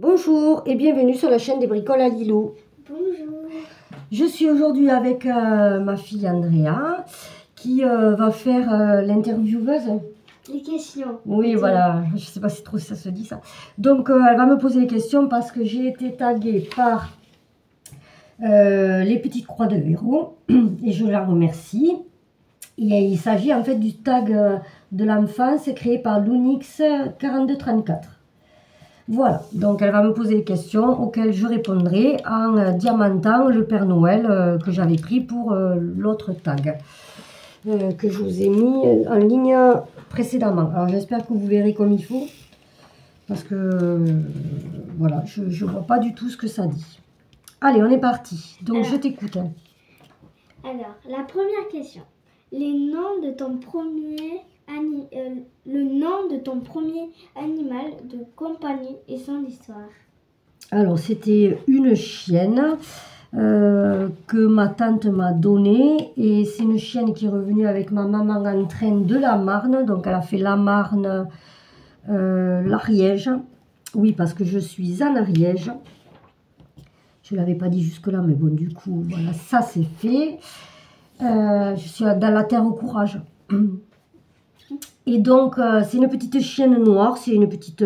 Bonjour et bienvenue sur la chaîne des bricoles à Lilo. Bonjour. Je suis aujourd'hui avec ma fille Andrea qui va faire l'intervieweuse. Les questions. Oui, voilà, je sais pas si trop ça se dit ça. Donc elle va me poser des questions parce que j'ai été taguée par les petites croix de Véro et je la remercie. Et il s'agit en fait du tag de l'enfance créé par Lunix 4234. Voilà, donc elle va me poser des questions auxquelles je répondrai en diamantant le Père Noël que j'avais pris pour l'autre tag que je vous ai mis en ligne précédemment. Alors j'espère que vous verrez comme il faut parce que voilà, je ne vois pas du tout ce que ça dit. Allez, on est parti. Donc alors, je t'écoute. Alors, la première question. Les noms de ton premier le nom de ton premier animal de compagnie et son histoire. Alors, c'était une chienne que ma tante m'a donnée. Et c'est une chienne qui est revenue avec ma maman en train de la Marne. Donc, elle a fait la Marne, l'Ariège. Oui, parce que je suis en Ariège. Je ne l'avais pas dit jusque-là, mais bon, du coup, voilà, ça c'est fait. Je suis dans la terre au courage. Et donc, c'est une petite chienne noire, c'est une petite,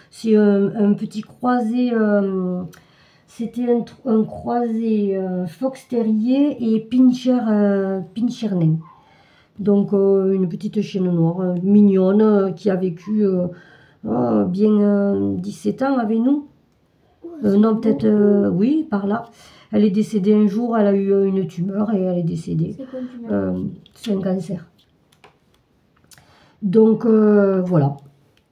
c'est un petit croisé, c'était un croisé fox terrier et pincher nain. Donc, une petite chienne noire, mignonne, qui a vécu bien 17 ans avec nous. Non, peut-être, oui, par là. Elle est décédée un jour, elle a eu une tumeur et elle est décédée. C'est quoi une tumeur? C'est un cancer. Donc voilà,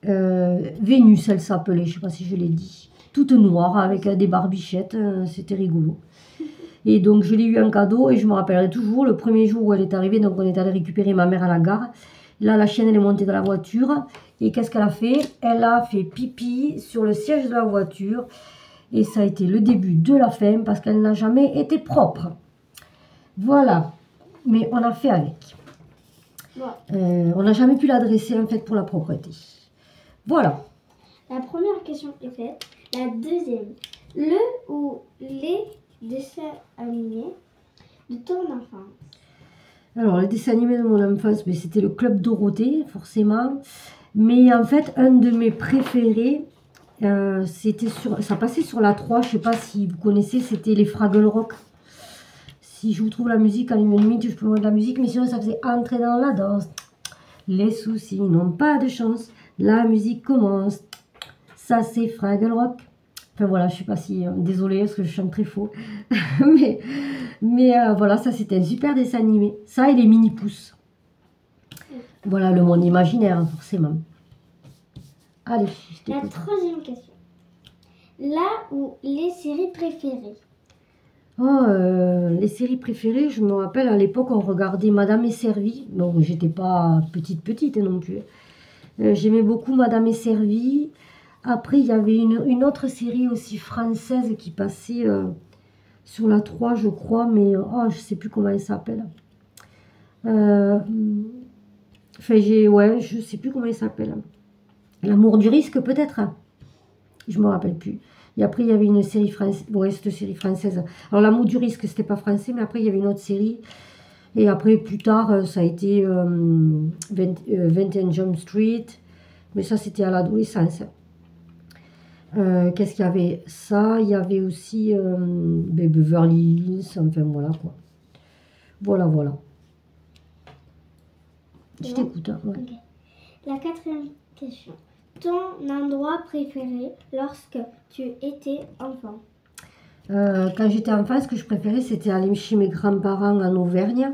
Vénus elle s'appelait, je ne sais pas si je l'ai dit, toute noire avec des barbichettes, c'était rigolo. Et donc je l'ai eu en cadeau et je me rappellerai toujours le premier jour où elle est arrivée, donc on est allé récupérer ma mère à la gare. Là la chienne elle est montée dans la voiture et qu'est-ce qu'elle a fait? Elle a fait pipi sur le siège de la voiture et ça a été le début de la fin parce qu'elle n'a jamais été propre. Voilà, mais on a fait avec. On n'a jamais pu l'adresser en fait pour la propreté. Voilà. La première question est faite. La deuxième. Le ou les dessins animés de ton enfance. Alors, les dessins animés de mon enfance, c'était le Club Dorothée, forcément. Mais en fait, un de mes préférés, ça passait sur la 3, je ne sais pas si vous connaissez, c'était les Fraggle Rock. Si je vous trouve la musique en une minute, je peux vous mettre la musique, mais sinon ça faisait entrer dans la danse. Les soucis n'ont pas de chance, la musique commence. Ça c'est Fraggle Rock. Enfin voilà, je sais pas si, désolée parce que je chante très faux. mais voilà, ça c'était un super dessin animé. Ça et les mini-pousses. Voilà le monde imaginaire, forcément. Allez, je t'écoute. La troisième question. La ou les séries préférées. Oh, les séries préférées, je me rappelle à l'époque on regardait Madame est servie. Donc j'étais pas petite non plus. J'aimais beaucoup Madame est servie. Après il y avait une autre série aussi française qui passait sur la 3 je crois, mais je sais plus comment elle s'appelle. Enfin ouais, je sais plus comment elle s'appelle. L'amour du risque peut-être. Je me rappelle plus. Et après, il y avait une série française. Ouais, cette série française. Alors, L'amour du risque, c'était pas français, mais après, il y avait une autre série. Et après, plus tard, ça a été 21 Jump Street. Mais ça, c'était à l'adolescence. Qu'est-ce qu'il y avait? Ça, il y avait aussi Beverly Hills. Enfin, voilà, quoi. Voilà, voilà. Je t'écoute. Hein, ouais. Okay. La quatrième question. Ton endroit préféré lorsque tu étais enfant? Quand j'étais enfant, ce que je préférais, c'était aller chez mes grands-parents en Auvergne.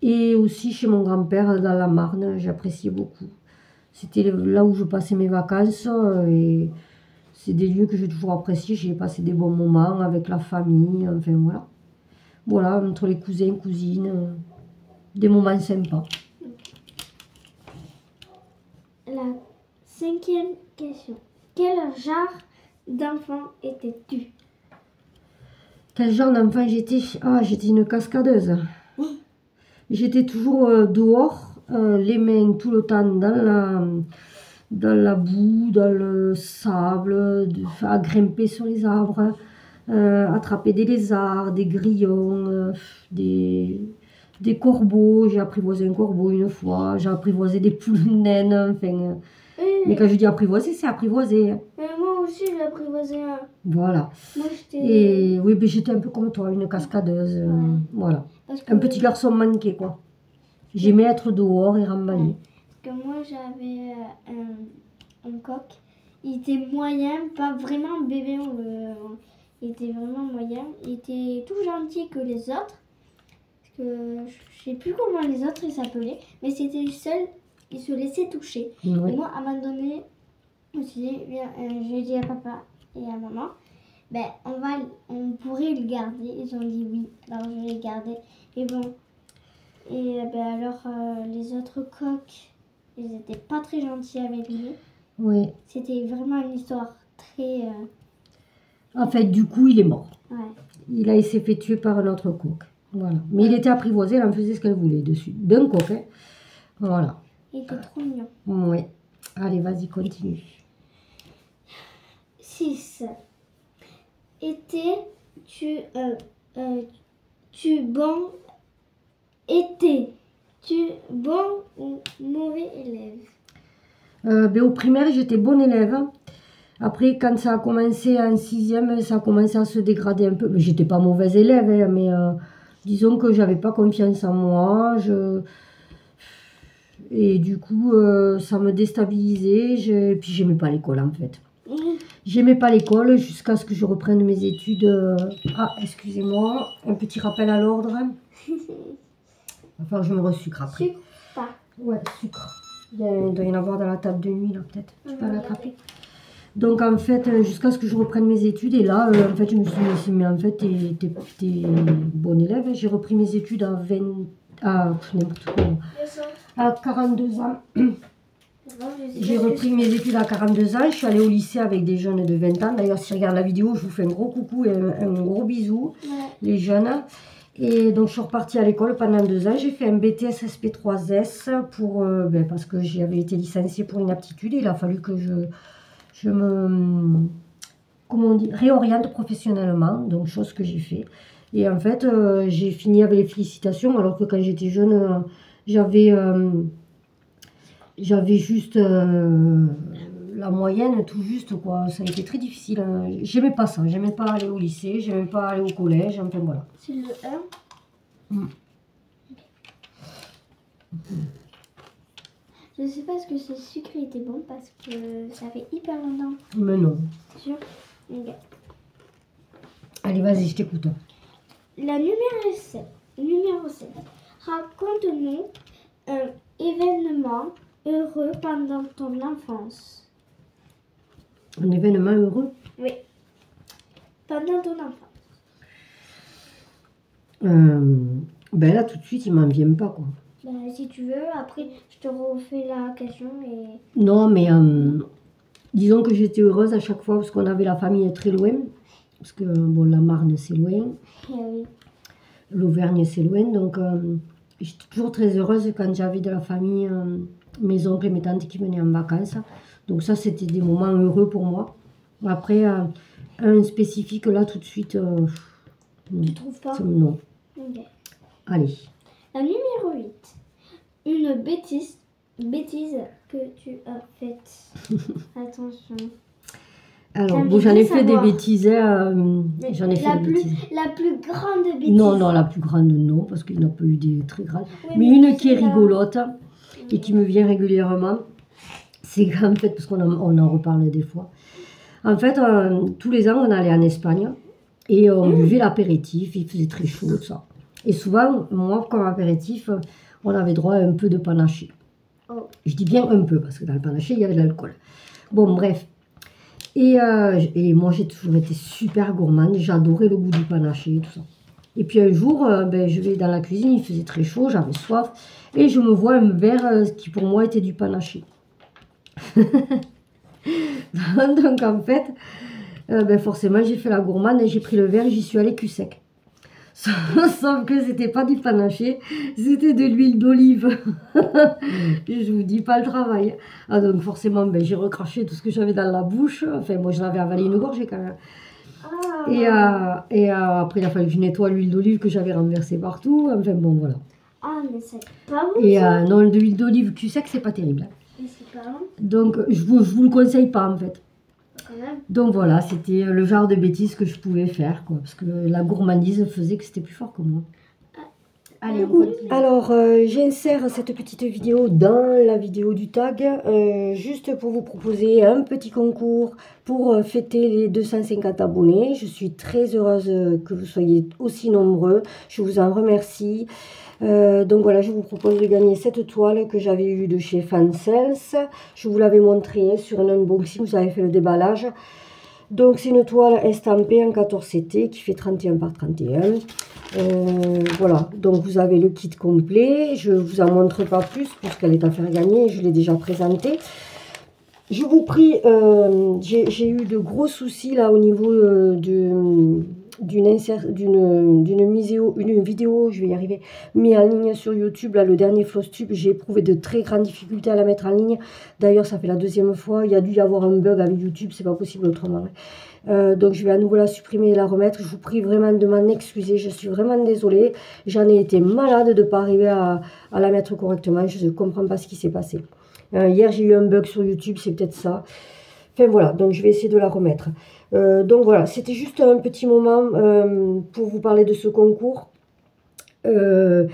Et aussi chez mon grand-père dans la Marne, j'appréciais beaucoup. C'était là où je passais mes vacances et c'est des lieux que j'ai toujours appréciés. J'ai passé des bons moments avec la famille, enfin voilà. Voilà, entre les cousins, cousines, des moments sympas. La cinquième question. Quel genre d'enfant étais-tu? Quel genre d'enfant j'étais? J'étais une cascadeuse. J'étais toujours dehors, les mains tout le temps dans la boue, dans le sable, à grimper sur les arbres, attraper des lézards, des grillons, des corbeaux. J'ai apprivoisé un corbeau une fois, j'ai apprivoisé des poules naines, enfin... mais quand je dis apprivoiser, c'est apprivoiser. Hein. Moi aussi, j'ai apprivoisé un. Voilà. Moi, Et oui, mais j'étais un peu comme toi, une cascadeuse. Voilà. Un petit garçon manqué, quoi. J'aimais être dehors et remballer. Parce que moi, j'avais un coq. Il était moyen, pas vraiment bébé. Il était vraiment moyen. Il était tout gentil que les autres. Parce que je sais plus comment les autres ils s'appelaient. Mais c'était le seul, il se laissait toucher. Oui. Et moi, à un moment donné, je me suis dit, bien, j'ai dit à papa et à maman, ben, on pourrait le garder. Ils ont dit oui, alors je vais le garder. Et bon, et ben alors les autres coqs, ils n'étaient pas très gentils avec lui. Oui. C'était vraiment une histoire très... En fait, du coup, il est mort. Ouais. Il s'est fait tuer par un autre coq. Voilà. Mais il était apprivoisé, elle en faisait ce qu'elle voulait dessus. D'un coq, hein. Voilà. Il était trop mignon. Oui. Allez, vas-y, continue. 6. Étais-tu bon ou mauvais élève? Ben, au primaire, j'étais bonne élève. Après, quand ça a commencé en 6e, ça a commencé à se dégrader un peu. Mais j'étais pas mauvaise élève, hein, mais disons que j'avais pas confiance en moi. Et du coup, ça me déstabilisait. Et puis, j'aimais pas l'école, en fait. J'aimais pas l'école jusqu'à ce que je reprenne mes études. Ah, excusez-moi, un petit rappel à l'ordre. Enfin, je me resucre après. Sucre pas. Ouais, sucre. Il doit y en avoir dans la table de nuit, là, peut-être. Tu peux l'attraper. Donc, en fait, jusqu'à ce que je reprenne mes études. Et là, en fait, je me suis dit, mais en fait, t'es bon élève. J'ai repris mes études à 42 ans. J'ai repris mes études à 42 ans. Je suis allée au lycée avec des jeunes de 20 ans. D'ailleurs, si ils regardent la vidéo, je vous fais un gros coucou et un gros bisou, les jeunes. Et donc, je suis repartie à l'école pendant 2 ans. J'ai fait un BTS SP3S parce que j'avais été licenciée pour inaptitude. Il a fallu que je me réoriente professionnellement, donc chose que j'ai fait. Et en fait, j'ai fini avec les félicitations, alors que quand j'étais jeune, j'avais juste la moyenne, tout juste, quoi. Ça a été très difficile. J'aimais pas ça, j'aimais pas aller au lycée, j'aimais pas aller au collège, enfin voilà. C'est le 1. Je sais pas ce que ce sucre était bon parce que ça fait hyper longtemps. Mais non. Sûr. Okay. Allez, vas-y, je t'écoute. La numéro 7. Raconte-nous un événement heureux pendant ton enfance. Un événement heureux? Oui. Pendant ton enfance. Ben là, tout de suite, il m'en vient pas, quoi. Si tu veux, après, je te refais la question et... Non, mais disons que j'étais heureuse à chaque fois parce qu'on avait la famille très loin. Parce que, bon, la Marne, c'est loin. Oui. L'Auvergne, c'est loin. Donc, j'étais toujours très heureuse quand j'avais de la famille, mes oncles et mes tantes qui venaient en vacances. Donc ça, c'était des moments heureux pour moi. Après, un spécifique, là, tout de suite... tu trouves pas? Non. Okay. Allez. La numéro 8. Une bêtise que tu as faite. Attention. Alors, bon, j'en ai fait des bêtises. J'en ai fait des bêtises. La plus grande bêtise. Non, la plus grande, non, parce qu'il n'y en a pas eu des très grandes. Oui, mais une qui est rigolote et qui me vient régulièrement, c'est qu'en fait, parce qu'on en reparle des fois, en fait, tous les ans, on allait en Espagne et on buvait l'apéritif, il faisait très chaud, tout ça. Et souvent, moi, comme apéritif, on avait droit à un peu de panaché. Oh. Je dis bien un peu, parce que dans le panaché, il y avait de l'alcool. Bon, bref. Et moi, j'ai toujours été super gourmande. J'adorais le goût du panaché et tout ça. Et puis un jour, je vais dans la cuisine, il faisait très chaud, j'avais soif. Et je me vois un verre qui pour moi était du panaché. Donc en fait, forcément, j'ai fait la gourmande et j'ai pris le verre et j'y suis allée cul sec. Sauf que c'était pas du panaché, c'était de l'huile d'olive. Je vous dis pas le travail. Ah, donc forcément, ben, j'ai recraché tout ce que j'avais dans la bouche. Enfin, moi, j'en avais avalé une gorgée quand même. Après, il a fallu que je nettoie l'huile d'olive que j'avais renversée partout. Enfin, bon, voilà. Ah, mais c'est pas bon ça. Non, l'huile d'olive, tu sais que c'est pas terrible. Mais c'est pas bon. Donc, je vous le conseille pas, en fait. Quand même. Donc, voilà, c'était le genre de bêtises que je pouvais faire, quoi. Parce que la gourmandise faisait que c'était plus fort que moi. Allez, on continue. Alors, j'insère cette petite vidéo dans la vidéo du tag, juste pour vous proposer un petit concours pour fêter les 250 abonnés. Je suis très heureuse que vous soyez aussi nombreux. Je vous en remercie. Donc voilà, je vous propose de gagner cette toile que j'avais eue de chez Fansels. Je vous l'avais montré sur un unboxing, vous avez fait le déballage. Donc c'est une toile estampée en 14 CT qui fait 31 par 31. Voilà, donc vous avez le kit complet. Je ne vous en montre pas plus puisqu'elle est à faire gagner, je l'ai déjà présenté. Je vous prie, j'ai eu de gros soucis là au niveau d'une vidéo, je vais y arriver, mise en ligne sur YouTube, là, le dernier Flosstube. J'ai éprouvé de très grandes difficultés à la mettre en ligne. D'ailleurs, ça fait la deuxième fois. Il y a dû y avoir un bug avec YouTube, c'est pas possible autrement. Donc, je vais à nouveau la supprimer et la remettre. Je vous prie vraiment de m'en excuser. Je suis vraiment désolée. J'en ai été malade de ne pas arriver à la mettre correctement. Je ne comprends pas ce qui s'est passé. Hier, j'ai eu un bug sur YouTube, c'est peut-être ça. Enfin, voilà, donc je vais essayer de la remettre. Donc voilà, c'était juste un petit moment pour vous parler de ce concours. Je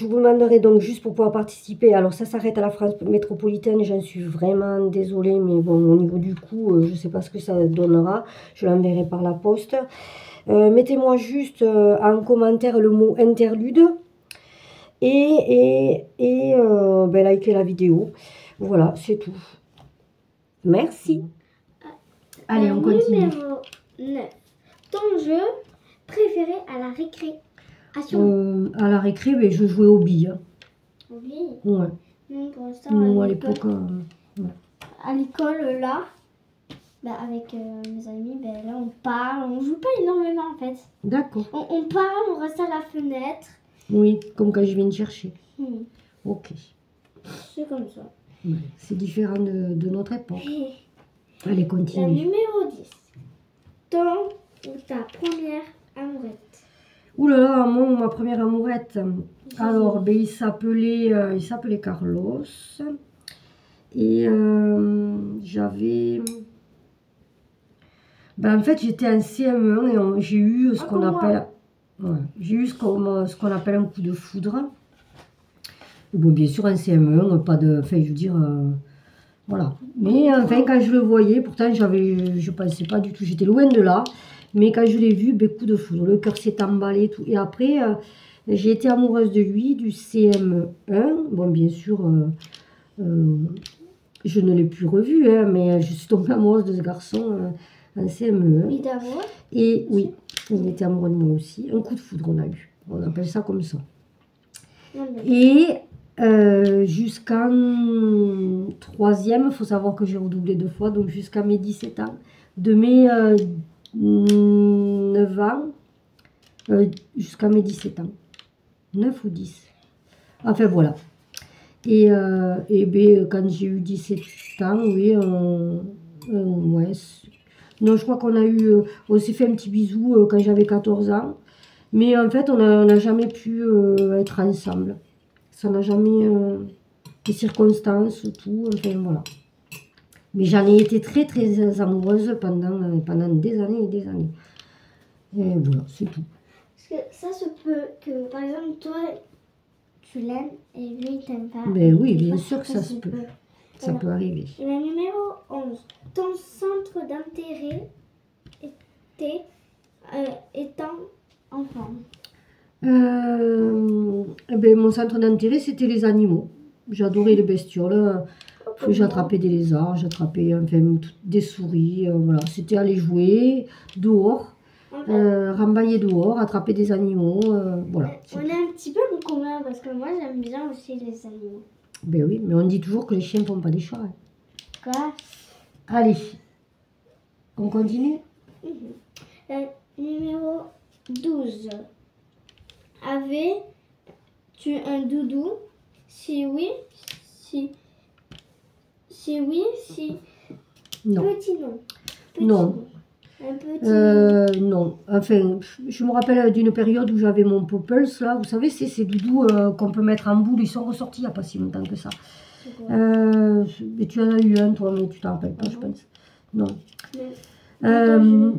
vous demanderai donc juste pour pouvoir participer. Alors ça s'arrête à la France métropolitaine, j'en suis vraiment désolée, mais bon, au niveau du coût, je ne sais pas ce que ça donnera. Je l'enverrai par la poste. Mettez-moi juste en commentaire le mot interlude et ben, likez la vidéo. Voilà, c'est tout. Merci. Allez, on continue. Numéro 9. Ton jeu préféré à la récréation? À la récré, mais je jouais aux billes. Aux billes? Ouais. Non, pour l'instant, Nous, à l'époque... ouais. À l'école, là, bah, avec mes amis, bah, là, on parle. On joue pas énormément, en fait. D'accord. On parle, on reste à la fenêtre. Oui, comme quand je viens de chercher. Ok. C'est comme ça. Ouais, c'est différent de notre époque. Allez, continue. La numéro 10. Ton ou ta première amourette? Ouh là là, moi, ma première amourette. Alors, ben, il s'appelait Carlos. Et j'avais... Ben, en fait, j'étais en CM1 et j'ai eu ce qu'on appelle... Ouais, j'ai eu ce qu'on appelle un coup de foudre. Bon, bien sûr, en CM1, pas de... Enfin, je veux dire... voilà. Mais enfin, quand je le voyais, pourtant, je pensais pas du tout, j'étais loin de là. Mais quand je l'ai vu, ben, coup de foudre, le cœur s'est emballé, tout. Et après, j'ai été amoureuse de lui, du CM1. Bon, bien sûr, je ne l'ai plus revu, hein, mais je suis tombée amoureuse de ce garçon en CM1. Oui, d'amour. Et oui, il était amoureux de moi aussi. Un coup de foudre, on a eu. On appelle ça comme ça. Et... jusqu'en 3e, il faut savoir que j'ai redoublé 2 fois, donc jusqu'à mes 17 ans. De mes 9 ans jusqu'à mes 17 ans. 9 ou 10. Enfin voilà. Et ben, quand j'ai eu 17 ans, oui, ouais. Non, je crois qu'on a eu, on s'est fait un petit bisou quand j'avais 14 ans. Mais en fait, on n'a jamais pu être ensemble. Ça n'a jamais... les circonstances, tout, enfin voilà. Mais j'en ai été très très amoureuse pendant des années et des années. Et voilà, c'est tout. Parce que ça se peut que, par exemple, toi, tu l'aimes et lui, il t'aime pas. Ben oui, bien sûr que ça se peut. Ça peut arriver. La numéro 11. Ton centre d'intérêt étant enfant? Ben, mon centre d'intérêt, c'était les animaux. J'adorais les bestioles. J'attrapais des lézards, j'attrapais enfin, des souris. Voilà. C'était aller jouer dehors, rembailler dehors, attraper des animaux. Voilà. On est un petit peu en commun parce que moi, j'aime bien aussi les animaux. Ben oui, mais on dit toujours que les chiens ne font pas des chats. Hein. Quoi? Allez, on continue. Numéro 12. Avais-tu un doudou? Si oui, si oui, si Non. petit nom. Petit Non. nom. Un petit Non. Enfin, je me rappelle d'une période où j'avais mon Popples, là. Vous savez, c'est ces doudous qu'on peut mettre en boule. Ils sont ressortis il n'y a pas si longtemps que ça. c'est quoi? Mais tu en as eu un, toi, mais tu t'en rappelles pas, je pense. Non. Mais-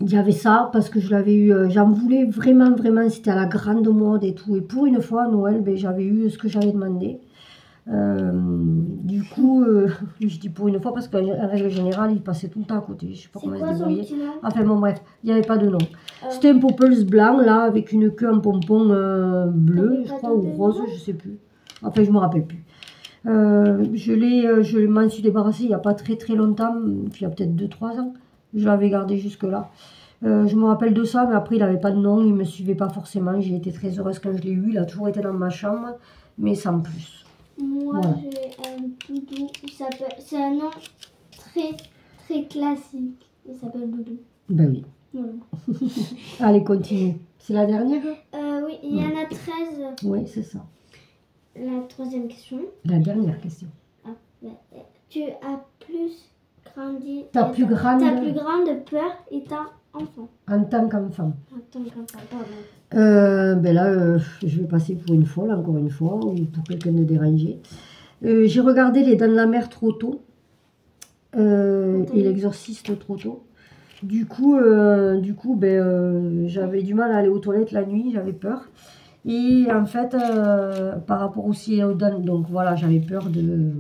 Il y avait ça parce que je l'avais eu, j'en voulais vraiment, vraiment, c'était à la grande mode et tout. Et pour une fois, à Noël, ben, j'avais eu ce que j'avais demandé. Du coup, je dis pour une fois parce qu'en règle générale, il passait tout le temps à côté. Je sais pas C'est comment il quoi se son débrouillait. petit nom? Enfin bon, bref, il n'y avait pas de nom. C'était un Popples blanc là, avec une queue en pompon bleu, T'avais je pas crois, ou donné le rose, nom? je sais plus. Enfin, je me rappelle plus. Je m'en suis débarrassée il n'y a pas très très longtemps, il y a peut-être 2-3 ans. Je l'avais gardé jusque-là. Je me rappelle de ça, mais après il n'avait pas de nom, il ne me suivait pas forcément. J'ai été très heureuse quand je l'ai eu, il a toujours été dans ma chambre, mais sans plus. Moi, Voilà. j'ai un doudou. C'est un nom très, très classique. Il s'appelle Doudou. Ben oui. Voilà. Allez, continue. C'est la dernière? Oui, il y en a 13. Oui, c'est ça. La troisième question. La dernière question. Tu as plus grandi. Ta plus grande peur étant enfant. en tant qu'enfant. En tant qu'enfant, pardon. Ben là, je vais passer pour une folle, encore une fois, ou pour quelqu'un de dérangé. J'ai regardé Les Dents de la Mer trop tôt, et L'Exorciste trop tôt. Du coup, j'avais du mal à aller aux toilettes la nuit, j'avais peur. Et en fait, par rapport aussi aux dents, donc voilà, j'avais peur Les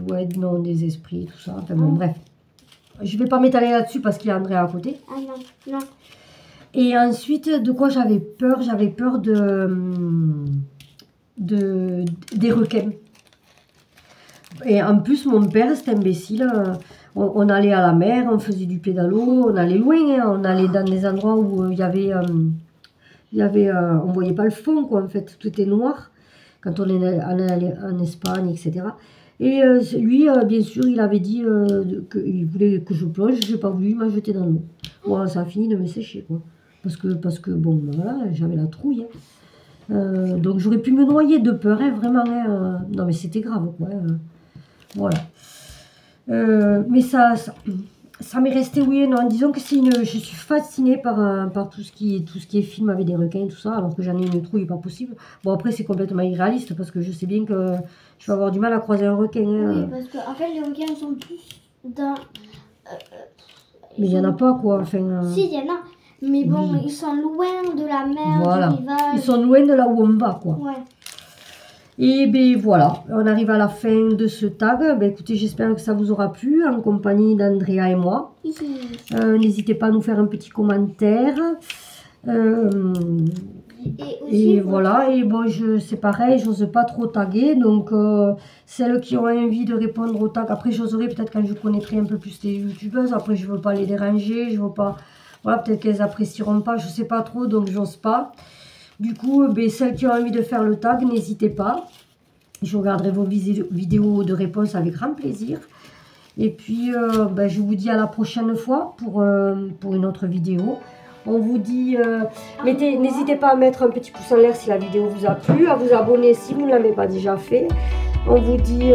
profondeurs. des esprits, tout ça. Enfin bon, bref. Je vais pas m'étaler là-dessus parce qu'il y a André à côté. Ah non, non. Et ensuite, de quoi j'avais peur? J'avais peur des requins. Et en plus, mon père, c'était imbécile. On allait à la mer, on faisait du pédalo, on allait loin. Hein, on allait dans des endroits où il y avait... on voyait pas le fond, quoi, en fait. Tout était noir quand on allait en Espagne, etc. Et lui, bien sûr, il avait dit qu'il voulait que je plonge. Je n'ai pas voulu, il m'a jeté dans l'eau. Bon, ça a fini de me sécher, quoi. Parce que bon, voilà, j'avais la trouille. Hein. Donc j'aurais pu me noyer de peur, hein, vraiment. Hein, non, mais c'était grave, quoi. Voilà. Mais ça m'est resté, oui et non. Disons que je suis fascinée par tout ce qui est film avec des requins et tout ça, alors que j'en ai une trouille pas possible. Bon, après, c'est complètement irréaliste parce que je sais bien que je vais avoir du mal à croiser un requin. Hein. Oui, parce qu'en fait, les requins sont plus dans... Mais il n'y en a pas, quoi. Enfin, Si, il y en a. Mais bon, oui. ils sont loin de la mer, Voilà. du rivage. Ils sont loin de là où on va, quoi. Ouais. Et bien voilà, on arrive à la fin de ce tag. Ben, écoutez, j'espère que ça vous aura plu, en compagnie d'Andrea et moi. N'hésitez pas à nous faire un petit commentaire. Et voilà, et bon, c'est pareil, j'ose pas trop taguer. Donc, celles qui ont envie de répondre au tag, après, j'oserai peut-être quand je connaîtrai un peu plus les youtubeuses. Après, je veux pas les déranger, je veux pas. Voilà, peut-être qu'elles apprécieront pas, je sais pas trop, donc j'ose pas. Du coup, celles qui ont envie de faire le tag, n'hésitez pas. Je regarderai vos vidéos de réponse avec grand plaisir. Et puis, je vous dis à la prochaine fois pour une autre vidéo. On vous dit, n'hésitez pas à mettre un petit pouce en l'air si la vidéo vous a plu, à vous abonner si vous ne l'avez pas déjà fait. On vous dit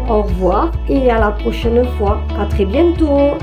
au revoir et à la prochaine fois. À très bientôt.